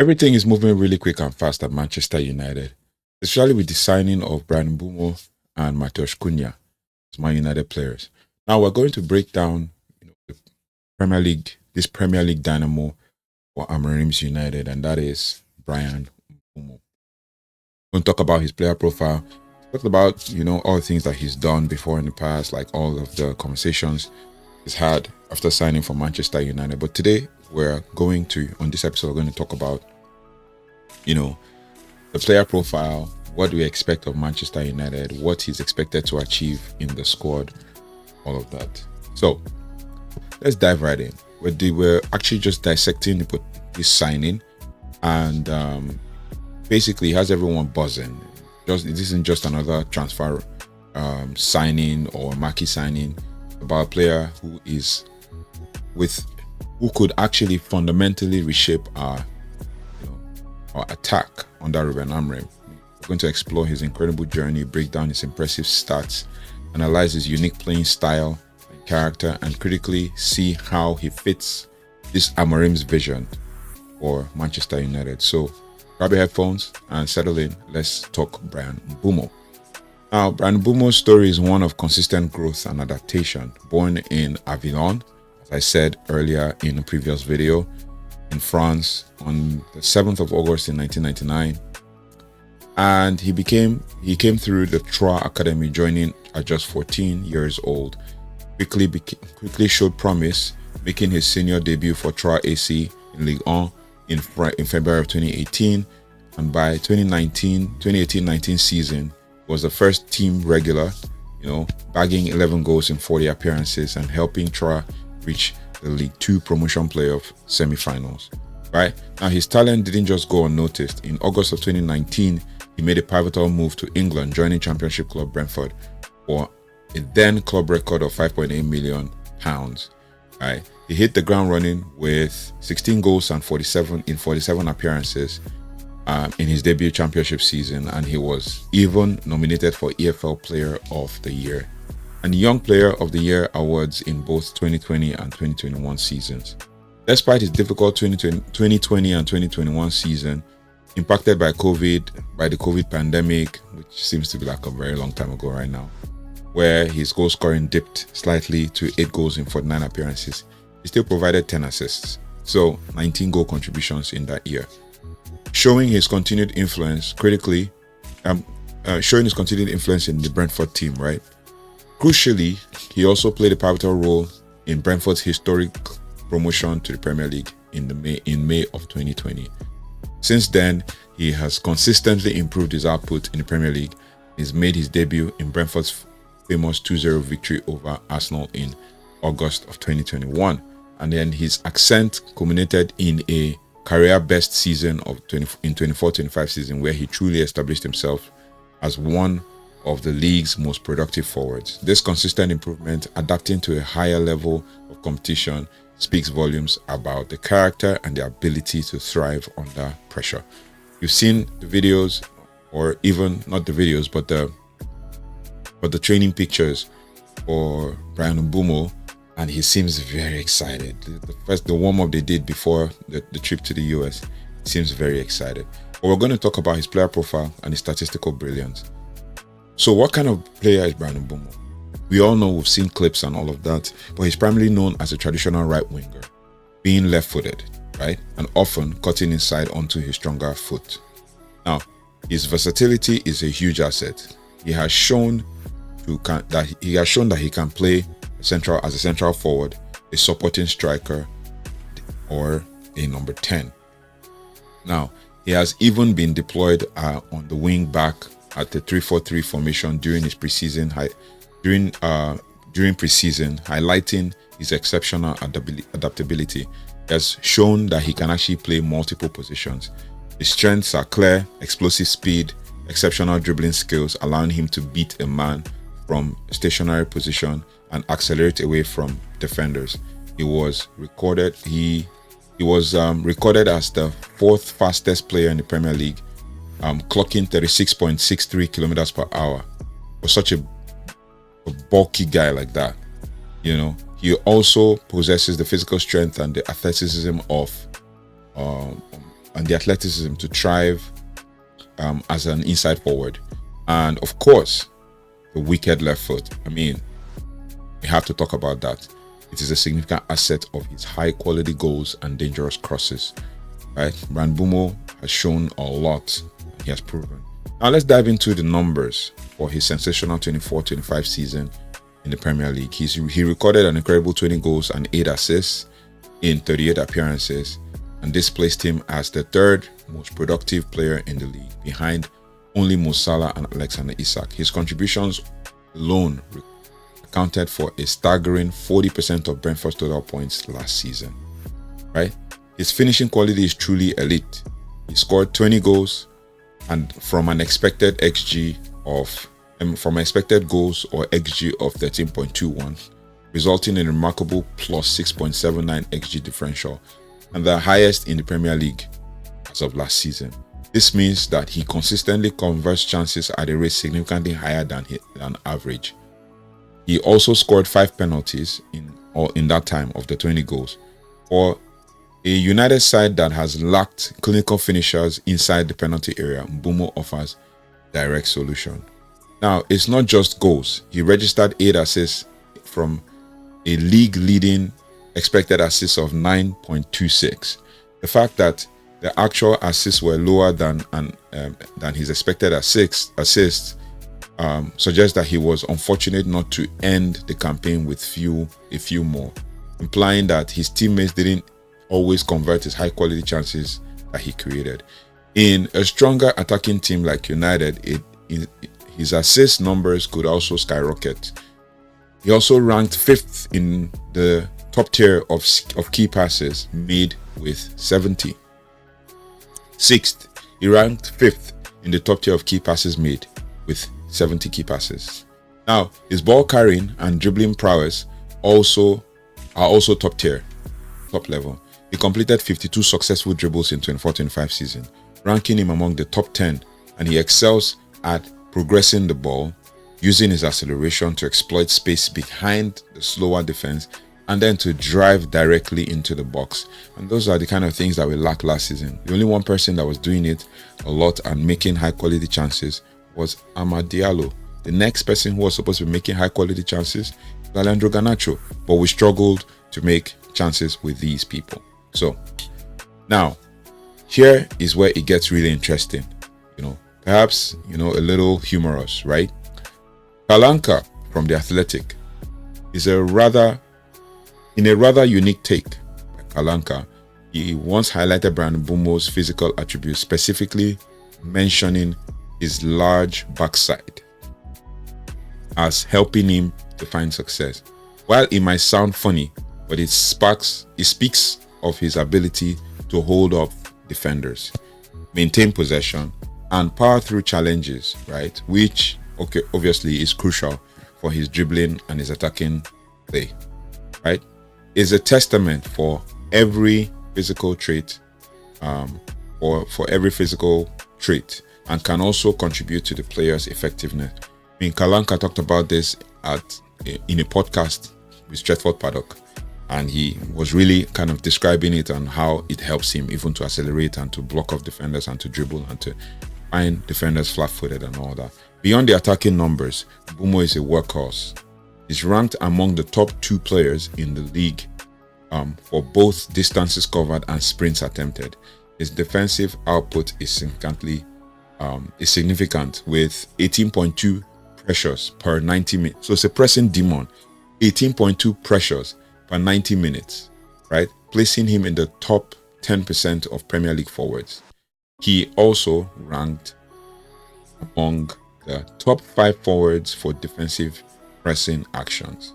Everything is moving really quick and fast at Manchester United, especially with the signing of Bryan Mbeumo and Matheus Cunha as Man United players. Now we're going to break down the Premier League, this Premier League dynamo for Amorim's United, and that is Bryan Mbeumo. We're going to talk about his player profile, talk about all the things that he's done before in the past, like all of the conversations he's had after signing for Manchester United. But today on this episode, we're going to talk about the player profile, what do we expect of Manchester United, what he's expected to achieve in the squad, all of that. So let's dive right in. We're actually just dissecting this signing, and basically has everyone buzzing. It isn't just another transfer signing or marquee signing about a player who could actually fundamentally reshape our attack under Ruben Amorim. We're going to explore his incredible journey, break down his impressive stats, analyze his unique playing style and character, and critically see how he fits this Amorim's vision for Manchester United. So grab your headphones and settle in. Let's talk Bryan Mbeumo. Now, Bryan Mbeumo's story is one of consistent growth and adaptation. Born in Avignon, as I said earlier in a previous video, in France on the 7th of August in 1999, and he came through the Troyes Academy, joining at just 14 years old. Quickly showed promise, making his senior debut for Troyes AC in Ligue 1 in February of 2018, and by 2018-19 season was the first team regular, bagging 11 goals in 40 appearances and helping Troyes reach the League 2 promotion playoff semi-finals. Right now, his talent didn't just go unnoticed. In August of 2019, he made a pivotal move to England, joining Championship club Brentford for a then club record of £5.8 million. Right, he hit the ground running with 16 goals and 47 appearances in his debut Championship season, and he was even nominated for EFL Player of the Year and Young Player of the Year awards in both 2020 and 2021 seasons. Despite his difficult 2020 and 2021 season, impacted by the COVID pandemic, which seems to be like a very long time ago right now, where his goal scoring dipped slightly to 8 goals in 49 appearances, he still provided 10 assists, so 19 goal contributions in that year, showing his continued influence in the Brentford team, right? Crucially, he also played a pivotal role in Brentford's historic promotion to the Premier League in May of 2020. Since then, he has consistently improved his output in the Premier League. He's made his debut in Brentford's famous 2-0 victory over Arsenal in August of 2021, and then his ascent culminated in a career best season in 24-25 season, where he truly established himself as one of the league's most productive forwards. This consistent improvement, adapting to a higher level of competition, speaks volumes about the character and the ability to thrive under pressure. You've seen the videos, or even not the videos, but the training pictures for Bryan Mbeumo, and he seems very excited. The warm-up they did before the trip to the US, seems very excited. But we're going to talk about his player profile and his statistical brilliance. So what kind of player is Bryan Mbeumo? We all know, we've seen clips and all of that, but he's primarily known as a traditional right winger, being left-footed, right, and often cutting inside onto his stronger foot. Now, his versatility is a huge asset. He has shown that he can play as a central forward, a supporting striker, or a number 10. Now, he has even been deployed on the wing back at the 3-4-3 formation during preseason, highlighting his exceptional adaptability. He has shown that he can actually play multiple positions. His strengths are clear, explosive speed, exceptional dribbling skills, allowing him to beat a man from a stationary position and accelerate away from defenders. He was recorded as the 4th fastest player in the Premier League, clocking 36.63 kilometers per hour. For such a bulky guy like that, he also possesses the physical strength and the athleticism of and the athleticism to thrive as an inside forward. And of course, the wicked left foot. I mean, we have to talk about that. It is a significant asset of his high quality goals and dangerous crosses. Right? Bryan Mbeumo has shown a lot. He has proven. Now let's dive into the numbers for his sensational 24-25 season in the Premier League. He recorded an incredible 20 goals and 8 assists in 38 appearances, and this placed him as the third most productive player in the league, behind only Mo Salah and Alexander Isak. His contributions alone accounted for a staggering 40% of Brentford's total points last season. Right? His finishing quality is truly elite. He scored 20 goals and from expected goals or XG of 13.21, resulting in a remarkable plus 6.79 XG differential, and the highest in the Premier League as of last season. This means that he consistently converts chances at a rate significantly higher than average. He also scored 5 penalties in that time of the 20 goals. For a United side that has lacked clinical finishers inside the penalty area, Mbeumo offers direct solution. Now, it's not just goals. He registered 8 assists from a league-leading expected assists of 9.26. The fact that the actual assists were lower than his expected assists suggests that he was unfortunate not to end the campaign with a few more, implying that his teammates didn't always convert his high-quality chances that he created. In a stronger attacking team like United, his assist numbers could also skyrocket. He also ranked 5th in the top tier of key passes made with 70. 6th, he ranked 5th in the top tier of key passes made with 70 key passes. Now, his ball carrying and dribbling prowess are also top level. He completed 52 successful dribbles in 24-25 season, ranking him among the top 10, and he excels at progressing the ball, using his acceleration to exploit space behind the slower defense, and then to drive directly into the box. And those are the kind of things that we lacked last season. The only one person that was doing it a lot and making high quality chances was Amad Diallo. The next person who was supposed to be making high quality chances was Alejandro Garnacho, but we struggled to make chances with these people. So now here is where it gets really interesting, perhaps a little humorous, right? Kalanka from The Athletic is in a rather unique take by Kalanka. He once highlighted Bryan Mbeumo's physical attributes, specifically mentioning his large backside as helping him to find success. While it might sound funny, but it speaks of his ability to hold off defenders, maintain possession, and power through challenges, right? Which, obviously is crucial for his dribbling and his attacking play, right? Is a testament for every physical trait, for every physical trait, and can also contribute to the player's effectiveness. I mean, Kalanka talked about this in a podcast with Stretford Paddock, and he was really kind of describing it and how it helps him even to accelerate and to block off defenders and to dribble and to find defenders flat-footed and all that. Beyond the attacking numbers, Mbeumo is a workhorse. He's ranked among the top 2 players in the league for both distances covered and sprints attempted. His defensive output is significant with 18.2 pressures per 90 minutes. So it's a pressing demon. 18.2 pressures per 90 minutes, right? Placing him in the top 10% of Premier League forwards. He also ranked among the top 5 forwards for defensive pressing actions.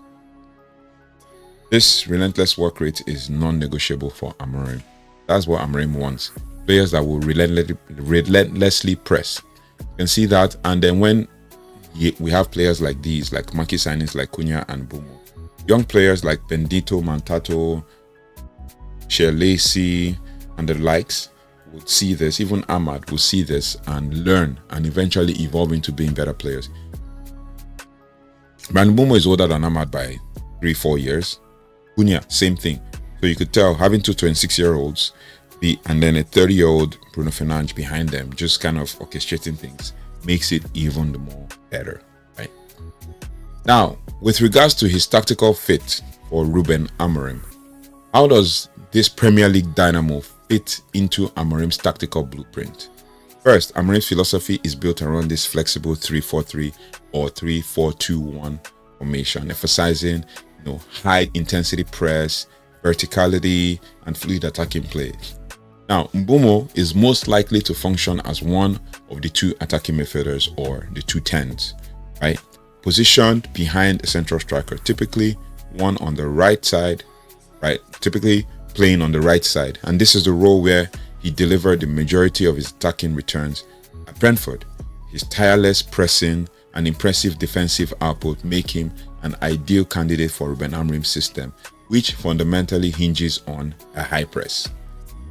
This relentless work rate is non-negotiable for Amorim. That's what Amorim wants. Players that will relentlessly press. You can see that. And then when we have players like these, like marquee signings like Cunha and Mbeumo, young players like Bendito, Mantato, Sherlacey, and the likes would see this. Even Ahmad will see this and learn and eventually evolve into being better players. Bryan Mbeumo is older than Ahmad by 3-4 years. Cunha, same thing. So you could tell, having 2 26-year-olds, and then a 30-year-old Bruno Fernandes behind them, just kind of orchestrating things, makes it even more better, right? Now, with regards to his tactical fit for Ruben Amorim, how does this Premier League dynamo fit into Amorim's tactical blueprint? First, Amorim's philosophy is built around this flexible 3-4-3 or 3-4-2-1 formation, emphasizing high intensity press, verticality, and fluid attacking play. Now, Mbeumo is most likely to function as one of the two attacking midfielders or the two tens, right? Positioned behind a central striker, typically one on the right side, right? Typically playing on the right side. And this is the role where he delivered the majority of his attacking returns at Brentford. His tireless pressing and impressive defensive output make him an ideal candidate for Ruben Amorim's system, which fundamentally hinges on a high press.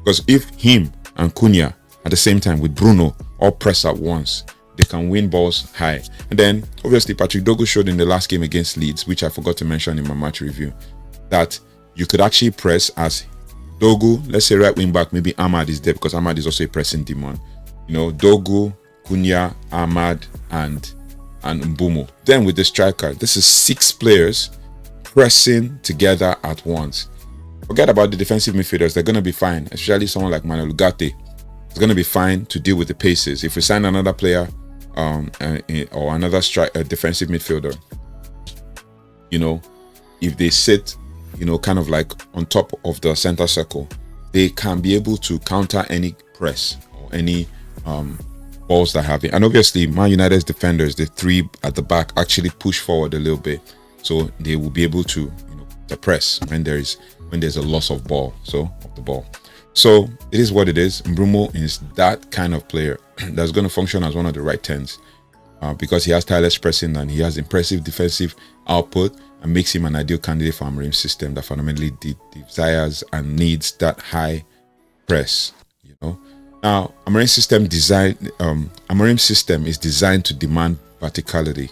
Because if him and Cunha at the same time with Bruno all press at once, they can win balls high. And then obviously Patrick Dogu showed in the last game against Leeds, which I forgot to mention in my match review, that you could actually press as Dogu, let's say right wing back, maybe Ahmad is there because Ahmad is also a pressing demon. Dogu, Cunha, Ahmad, and Mbeumo. Then with the striker, this is 6 players pressing together at once. Forget about the defensive midfielders, they're going to be fine, especially someone like Manuel Ugarte. It's going to be fine to deal with the paces. If we sign another player or another defensive midfielder, if they sit, kind of like on top of the center circle, they can be able to counter any press or any balls that have it. And obviously, Man United's defenders, the 3 at the back, actually push forward a little bit, so they will be able to, press when there's a loss of the ball. So it is what it is. Mbeumo is that kind of player that's going to function as one of the right tens because he has tireless pressing and he has impressive defensive output, and makes him an ideal candidate for Amorim's system that fundamentally desires and needs that high press. Now Amorim's system is designed to demand verticality,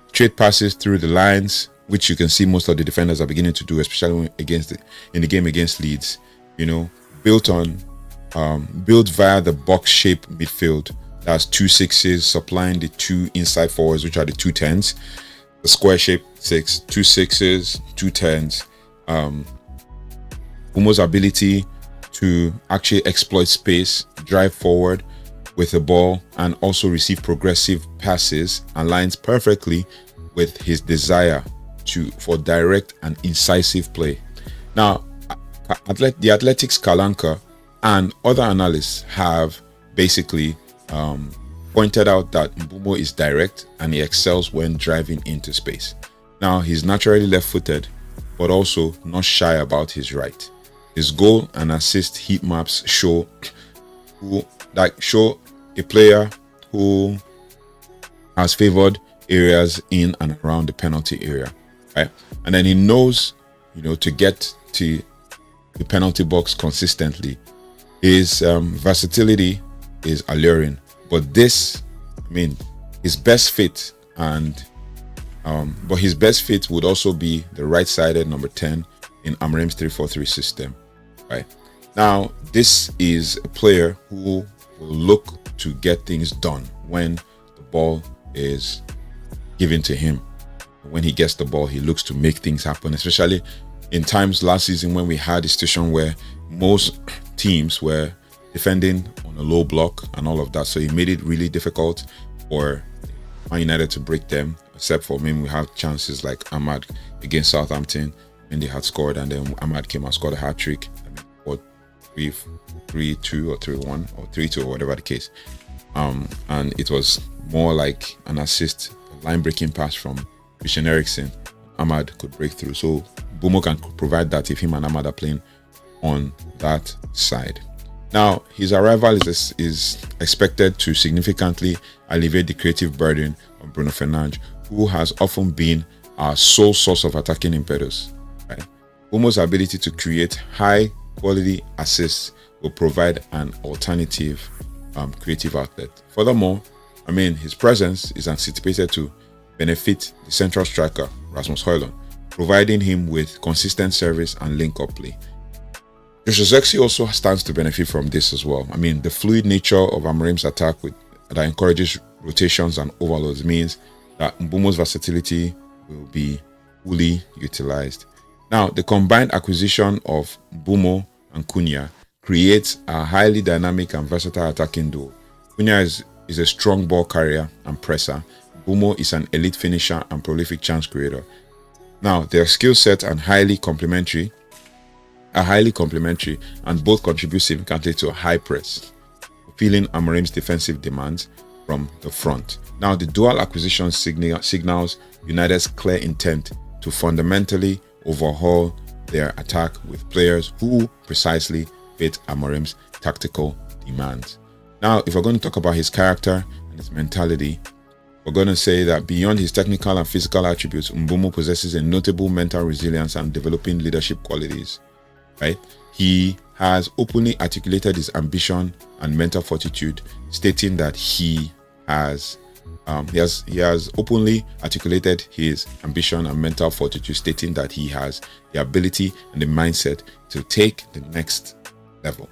straight passes through the lines, which you can see most of the defenders are beginning to do, especially in the game against Leeds. Built via the box-shaped midfield. That's 2 6s supplying the 2 inside forwards, which are the 2 10s. The square-shaped 6, 2 6s, 2 10s. Mbeumo's ability to actually exploit space, drive forward with the ball, and also receive progressive passes aligns perfectly with his desire for direct and incisive play. Now, the Athletics Kalanka and other analysts have basically pointed out that Mbeumo is direct and he excels when driving into space. Now, he's naturally left-footed, but also not shy about his right. His goal and assist heat maps show a player who has favored areas in and around the penalty area, right? And then he knows, to get to the penalty box consistently. His versatility is alluring, but his best fit his best fit would also be the right-sided number 10 in Amorim's 3-4-3 system, right? Now, this is a player who will look to get things done when the ball is given to him. When he gets the ball, he looks to make things happen, especially in times last season when we had a situation where most teams were defending on a low block and all of that. So he made it really difficult for Man United to break them, except for we have chances like Ahmad against Southampton when they had scored, and then Ahmad came and scored a hat-trick, or 3-2 or 3-1 or 3-2 or whatever the case. And it was more like an assist, a line-breaking pass from Christian Eriksen. Ahmad could break through. So Mbeumo can provide that if him and Ahmad are playing on that side. Now, his arrival is expected to significantly alleviate the creative burden of Bruno Fernandes, who has often been our sole source of attacking impetus. Right? Mbeumo's ability to create high-quality assists will provide an alternative creative outlet. Furthermore, his presence is anticipated to benefit the central striker, Rasmus Højlund, providing him with consistent service and link-up play. Joshua Zexi also stands to benefit from this as well. I mean, the fluid nature of Amorim's attack that encourages rotations and overloads means that Mbeumo's versatility will be fully utilized. Now, the combined acquisition of Mbeumo and Cunha creates a highly dynamic and versatile attacking duo. Cunha is a strong ball carrier and presser. Mbeumo is an elite finisher and prolific chance creator. Now, their skill set are highly complementary, and both contribute significantly to a high press, fulfilling Amorim's defensive demands from the front. Now, the dual acquisition signals United's clear intent to fundamentally overhaul their attack with players who precisely fit Amorim's tactical demands. Now, if we're going to talk about his character and his mentality, we're going to say that beyond his technical and physical attributes, Mbeumo possesses a notable mental resilience and developing leadership qualities. Right? He has openly articulated his ambition and mental fortitude, stating that he has openly articulated his ambition and mental fortitude, stating that he has the ability and the mindset to take the next level.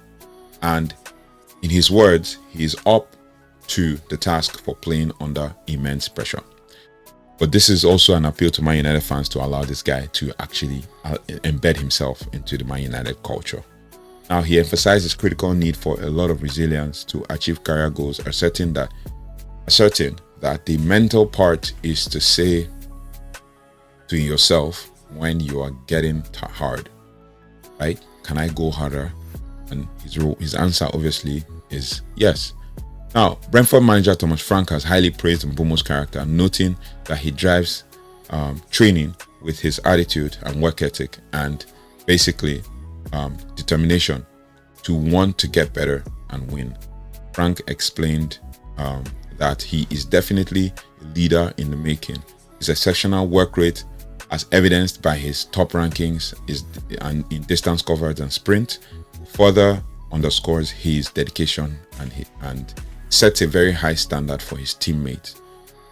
And in his words, he is up to the task for playing under immense pressure. But this is also an appeal to Man United fans to allow this guy to actually embed himself into the Man United culture. Now, he emphasized his critical need for a lot of resilience to achieve career goals, asserting that the mental part is to say to yourself when you are getting hard, right? Can I go harder? And his answer obviously is yes. Now, Brentford manager Thomas Frank has highly praised Mbeumo's character, noting that he drives training with his attitude and work ethic and basically determination to want to get better and win. Frank explained that he is definitely a leader in the making. His exceptional work rate, as evidenced by his top rankings in distance covered and sprint, further underscores his dedication and sets a very high standard for his teammates.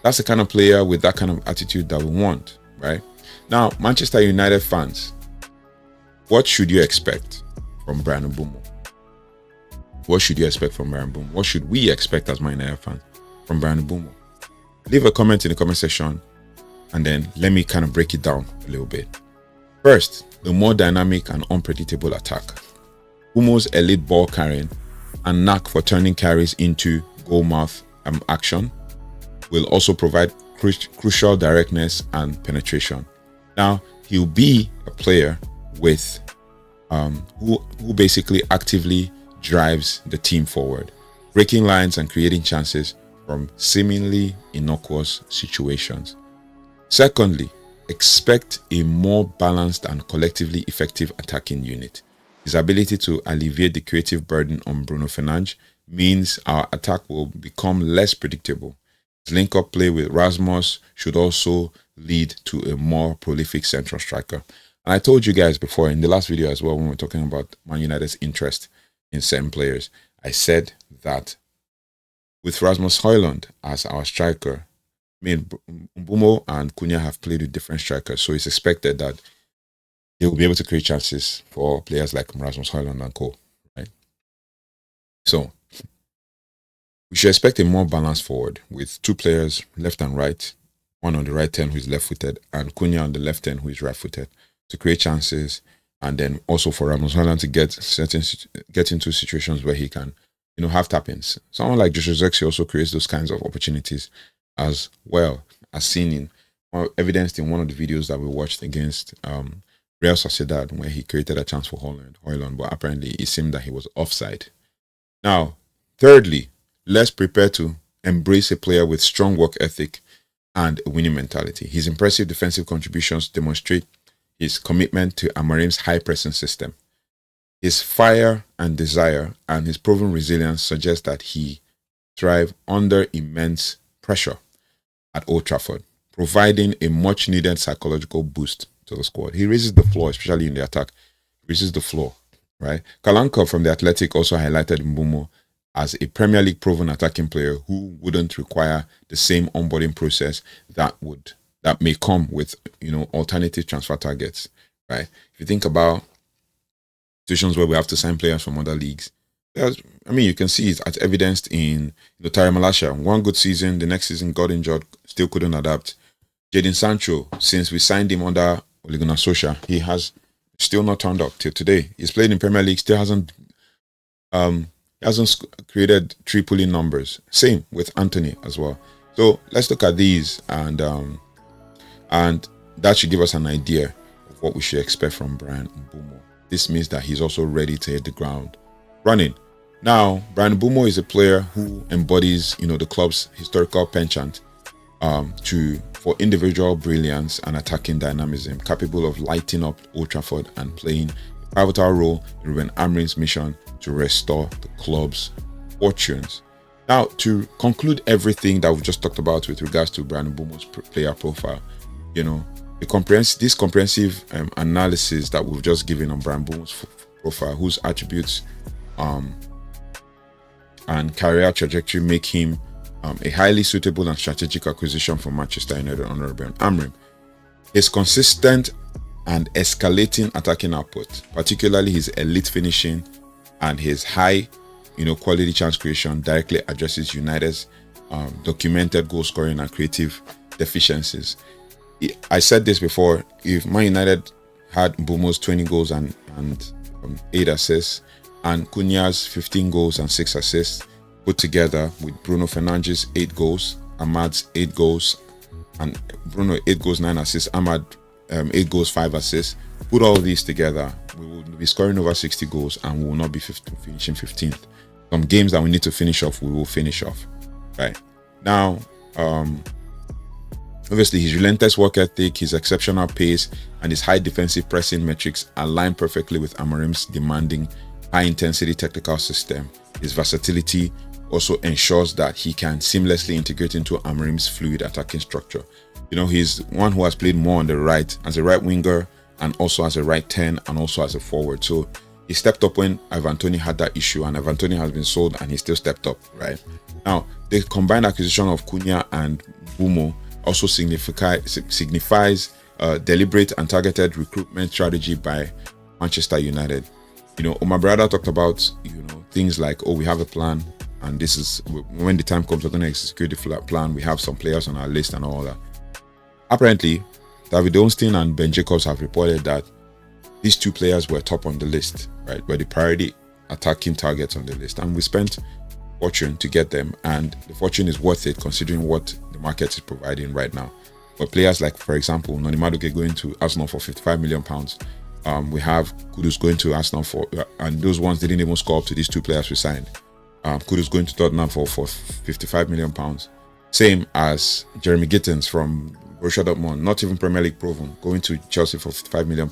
That's the kind of player with that kind of attitude that we want, right? Now, Manchester United fans, what should you expect from Bryan Mbeumo? What should you expect from Bryan Mbeumo? What should we expect as Man United fans from Bryan Mbeumo? Leave a comment in the comment section and then let me kind of break it down a little bit. First, the more dynamic and unpredictable attack. Mbeumo's elite ball carrying and knack for turning carries into goal mouth action will also provide crucial directness and penetration. Now, he'll be a player with who basically actively drives the team forward, breaking lines and creating chances from seemingly innocuous situations. Secondly, expect a more balanced and collectively effective attacking unit. His ability to alleviate the creative burden on Bruno Fernandes means our attack will become less predictable. His link-up play with Rasmus should also lead to a more prolific central striker. And I told you guys before in the last video as well, when we were talking about Man United's interest in certain players, I said that with Rasmus Højlund as our striker, I mean, Mbeumo and Cunha have played with different strikers, so it's expected that they will be able to create chances for players like Rasmus Højlund and co. Right? So we should expect a more balanced forward with two players left and right, one on the right end who is left-footed and Cunha on the left end who is right-footed, to create chances, and then also for Rasmus Højlund to get into situations where he can, have tap-ins. Someone like Joshua Zexi also creates those kinds of opportunities as well, as seen in or evidenced in one of the videos that we watched against Real Sociedad, where he created a chance for Højlund, but apparently it seemed that he was offside. Now, thirdly, let's prepare to embrace a player with strong work ethic and a winning mentality. His impressive defensive contributions demonstrate his commitment to Amorim's high-pressing system. His fire and desire and his proven resilience suggest that he thrives under immense pressure at Old Trafford, providing a much-needed psychological boost to the squad. He raises the floor, especially in the attack. He raises the floor, right? Kalanka from The Athletic also highlighted Mbeumo as a Premier League proven attacking player who wouldn't require the same onboarding process that may come with alternative transfer targets, right? If you think about situations where we have to sign players from other leagues. I mean, you can see it as evidenced in Tyrell Malacia. One good season, the next season got injured, still couldn't adapt. Jadon Sancho, since we signed him under Ole Gunnar Solskjaer, he has still not turned up till today. He's played in Premier League, still hasn't created triple numbers. Same with Anthony as well. So let's look at these, and that should give us an idea of what we should expect from Bryan Mbeumo. This means that he's also ready to hit the ground running. Now, Bryan Mbeumo is a player who embodies, the club's historical penchant for individual brilliance and attacking dynamism, capable of lighting up Old Trafford and playing a pivotal role in Ruben Amorim's mission to restore the club's fortunes. Now, to conclude everything that we've just talked about with regards to Bryan Mbeumo's player profile, this comprehensive analysis that we've just given on Bryan Mbeumo's profile, whose attributes and career trajectory make him a highly suitable and strategic acquisition for Manchester United under Ruben Amorim. His consistent and escalating attacking output, particularly his elite finishing and his high, quality chance creation, directly addresses United's documented goal scoring and creative deficiencies. I said this before: if Man United had Mbeumo's 20 goals and 8 assists, and Cunha's 15 goals and 6 assists, put together with Bruno Fernandes' 8 goals, Ahmad's 8 goals, and Bruno 8 goals, 9 assists, Ahmad 8 goals, 5 assists, put all these together, we will be scoring over 60 goals and we will not be finishing 15th. Some games that we need to finish off, we will finish off. Right now, obviously, his relentless work ethic, his exceptional pace, and his high defensive pressing metrics align perfectly with Amorim's demanding high-intensity technical system. His versatility also ensures that he can seamlessly integrate into Amorim's fluid attacking structure. He's one who has played more on the right as a right winger, and also as a right 10, and also as a forward. So he stepped up when Ivan Toney had that issue, and Ivan Toney has been sold, and he still stepped up. Right now, the combined acquisition of Cunha and Mbeumo also signifies deliberate and targeted recruitment strategy by Manchester United. Omar Brada talked about things like, we have a plan, and this is when the time comes, we're going to execute the plan. We have some players on our list and all that. Apparently, David Ornstein and Ben Jacobs have reported that these two players were top on the list, right? Were the priority attacking targets on the list, and we spent fortune to get them, and the fortune is worth it considering what the market is providing right now. But players like, for example, Noni Madueke going to Arsenal for £55 million. We have Kudus going to Arsenal and those ones didn't even score up to these two players we signed. Kudus going to Tottenham for £55 million. Same as Jeremy Gittins from Borussia Dortmund, not even Premier League proven, going to Chelsea for £55 million.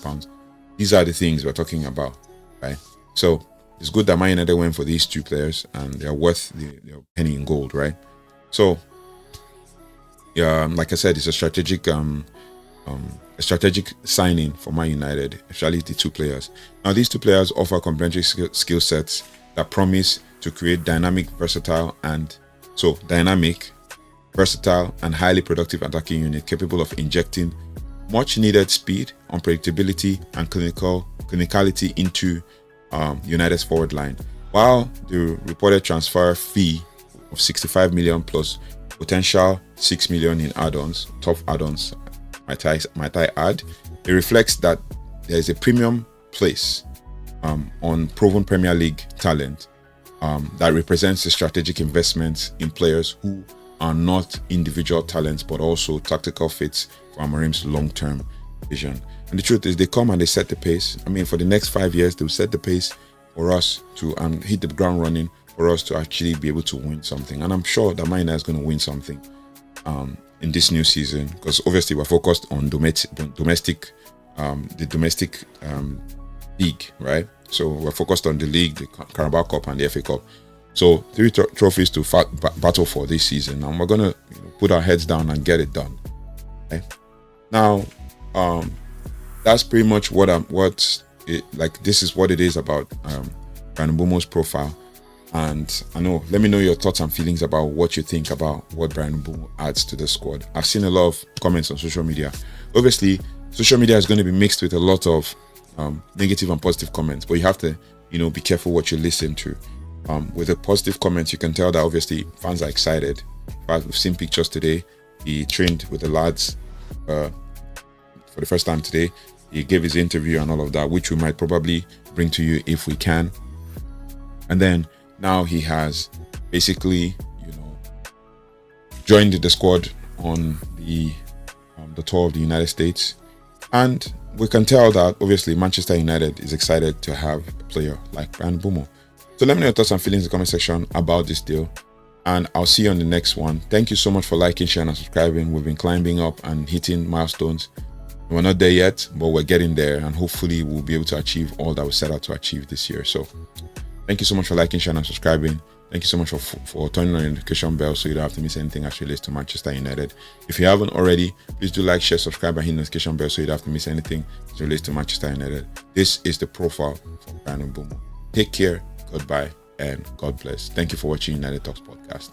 These are the things we're talking about, right? So it's good that Man United went for these two players, and they're worth the penny in gold, right? So, like I said, it's a strategic signing for Man United, especially the two players. Now, these two players offer complementary skill sets that promise to create dynamic, versatile, and highly productive attacking unit capable of injecting much needed speed, unpredictability, and clinicality into United's forward line. While the reported transfer fee of 65 million plus potential 6 million in add-ons, top add-ons, might I add, it reflects that there is a premium place on proven Premier League talent that represents a strategic investment in players who are not individual talents but also tactical fits for Amorim's long-term vision. And the truth is, they come and they set the pace. I mean, for the next 5 years, they'll set the pace for us to hit the ground running, for us to actually be able to win something. And I'm sure that Man United is going to win something in this new season, because obviously we're focused on the domestic league, right? So we're focused on the league, the Carabao Cup, and the FA Cup. So 3 trophies to battle for this season, and we're gonna put our heads down and get it done. Okay? Now, that's pretty much this is what it is about Bryan Mbeumo's profile. And let me know your thoughts and feelings about what you think about what Bryan Mbeumo adds to the squad. I've seen a lot of comments on social media. Obviously, social media is going to be mixed with a lot of negative and positive comments, but you have to, be careful what you listen to. With the positive comments, you can tell that obviously fans are excited. In fact, we've seen pictures today. He trained with the lads for the first time today. He gave his interview and all of that, which we might probably bring to you if we can. And then now he has basically, joined the squad on the tour of the United States. And we can tell that obviously Manchester United is excited to have a player like Bryan Mbeumo. So let me know your thoughts and feelings in the comment section about this deal. And I'll see you on the next one. Thank you so much for liking, sharing, and subscribing. We've been climbing up and hitting milestones. We're not there yet, but we're getting there. And hopefully we'll be able to achieve all that we set out to achieve this year. So thank you so much for liking, sharing, and subscribing. Thank you so much for turning on the notification bell so you don't have to miss anything as relates to Manchester United. If you haven't already, please do like, share, subscribe, and hit the notification bell so you don't have to miss anything as relates to Manchester United. This is the profile for Bryan Mbeumo. Take care, goodbye, and God bless. Thank you for watching United Talks Podcast.